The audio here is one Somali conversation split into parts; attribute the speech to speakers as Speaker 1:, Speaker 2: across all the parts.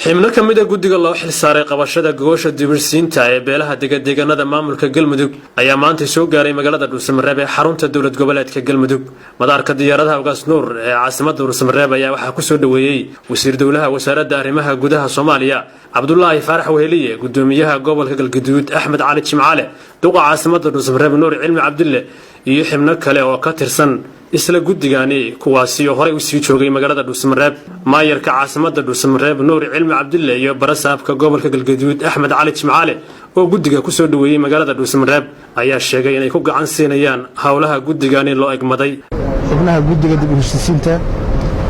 Speaker 1: xibno ka mid ah guddiga loo xil saaray qabashada goosha dibirsiinta ee beelaha deegaanada maamulka Galmudug ayaa maanta soo gaaray magaalada Dhuusamareeb ee xarunta dawlad goboleedka Galmudug. Madaarka diyaaradaha Ugaas Nuur ee caasimadda Dhuusamareeb ayaa waxaa ku soo dhaweeyay wasiir dawlaha wasaaradda arrimaha gudaha Soomaaliya Cabdullaahi Faarax Weheliye, gudoomiyaha gobolka Galgaduud Axmed Cali Jimcaale, duqa caasimadda Dhuusamareeb Nuur Cilmi Cabdille iyo xibno kale oo ka tirsan isla guddigani kuwaasi oo horay u sii joogay magaalada Dhuusamareeb. maayarka caasimadda Dhuusamareeb Nuur Cilmi Cabdille iyo barasaabka gobolka Galgaduud Axmed Cali Jimcaale oo guddiga ku soo dhaweeyay magaalada Dhuusamareeb ayaa sheegay inay ku gacan siinayaan hawlaha guddigani loo egmaday.
Speaker 2: xubnaha guddiga dib u heshiisiinta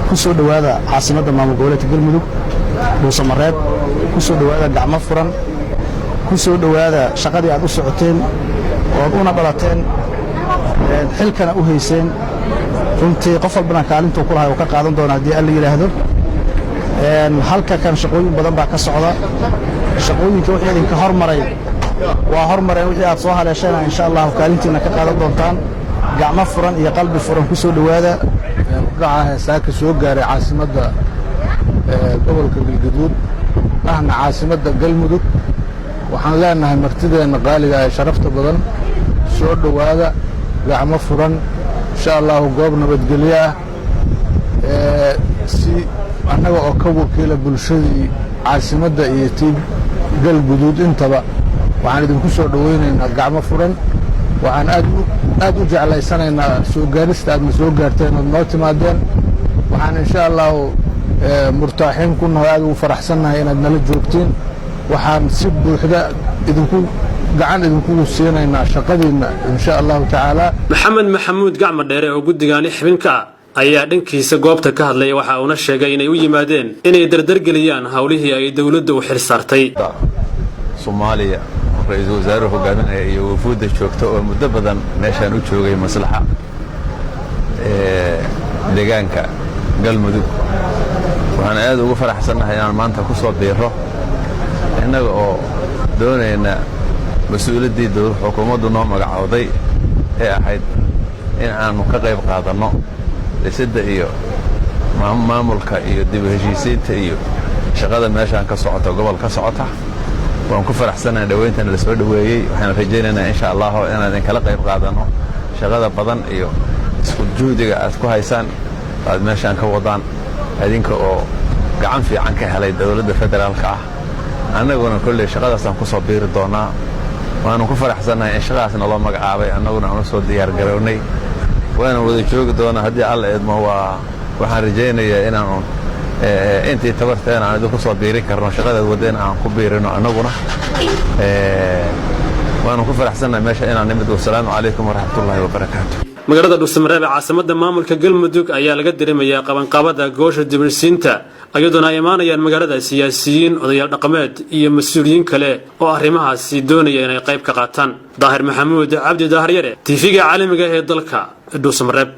Speaker 2: ku soo dhawaada caasimadda maamul goboleedka Galmudug Dhuusamareeb, ku soo dhawaada gacmo furan, ku soo dhawaada shaqadii aad u socoteen oo una dhalateen xilkana u hayseen. runtii qof walbana kaalintuu ku lahay uu ka qaadan doona haddii alla yidhaahdo. halka kan shaqooyin badan baa ka socda. shaqooyinka wixii idinka hormaray waa hormareen, wixii aad soo haleeshayna insha allahu kaalintiina ka qaadan doontaan. gacmo furan iyo qalbi furan ku soo dhawaada.
Speaker 3: magaca heesaa ka soo gaaray caasimadda gobolka Galgaduud ahna caasimadda Galmudug. waxaan leenahay martideenna qaaliga ee sharafta badan soo dhawaada, gacmo furan, insha allahu goob nabadgelyo ah si annaga oo ka wakiila bulshadii caasimadda iyo tii Galguduud intaba waxaan idinku soo dhawaynaynaa gacmo furan. waxaan aad u jeclaysanaynaa soo gaarista aadna soo gaarteen ood noo timaadeen. waxaan insha allahu murtaaxiin ku nahay, aad ugu faraxsannahay inaad nala joogtiin. waxaan si buuxda gacan idinkugu siinaynaa shaqadiinna insha allahu tacaala.
Speaker 1: maxamed maxamuud gacmo dheere oo guddigani xibinka ayaa dhankiisa goobta ka hadlay. waxa uuna sheegay inay u yimaadeen inay dardargeliyaan hawlihii ay dawladda u xil saartay.
Speaker 4: Soomaaliya ra'iisul wasaaruhu hogaaminaya iyo wafuudda joogta oo muddo badan meeshaan u joogay maslaxa deegaanka Galmudug. waxaan aad ugu faraxsanahay inaan maanta ku soo biiro innaga oo doonayna mas-uuliyaddii xukuumaddu noo magacowday ee ahayd in aanu ka qayb qaadanno dhisidda iyo maamulka iyo dib u heshiisiinta iyo shaqada meeshaan ka socota gobol ka socota. waan ku faraxsanahay dhaweyntan la soo dhaweeyey. waxaan rajaynaynaa insha allahu inaan idinkala qayb qaadanno shaqada badan iyo isku juhdiga aad ku haysaan aad meeshaan ka wadaan idinka oo gacan fiican ka helay dawladda federaalka ah. annaguna kolley shaqadaasaan ku soo biiri doonaa. waanu ku faraxsanahay in shaqadaasna loo magacaabay, annaguna aanu soo diyaargarownay. waana wada joogi doonaa haddii alla idmo. waxaan rajaynayaa inaanu intii tabarteena aan idinku soo biirin karno shaqadaad wadeen aan ku biirino annaguna. waanu ku faraxsanahay meesha inaan nimid. wasalaamu calaykum waraxmatullaahi wabarakaatu.
Speaker 1: magaalada Dhuusamareeb ee caasimadda maamulka Galmudug ayaa laga dareemayaa qabanqaabada goosha dibirsiinta, ayadoona ay imaanayaan magaalada siyaasiyiin, odayaal dhaqameed iyo mas'uuliyiin kale oo arrimahaasi doonaya inay qayb ka qaataan. Daahir Maxamuud Cabdi Daahir Yare, TV-ga caalamiga ee dalka Dhuusamareeb.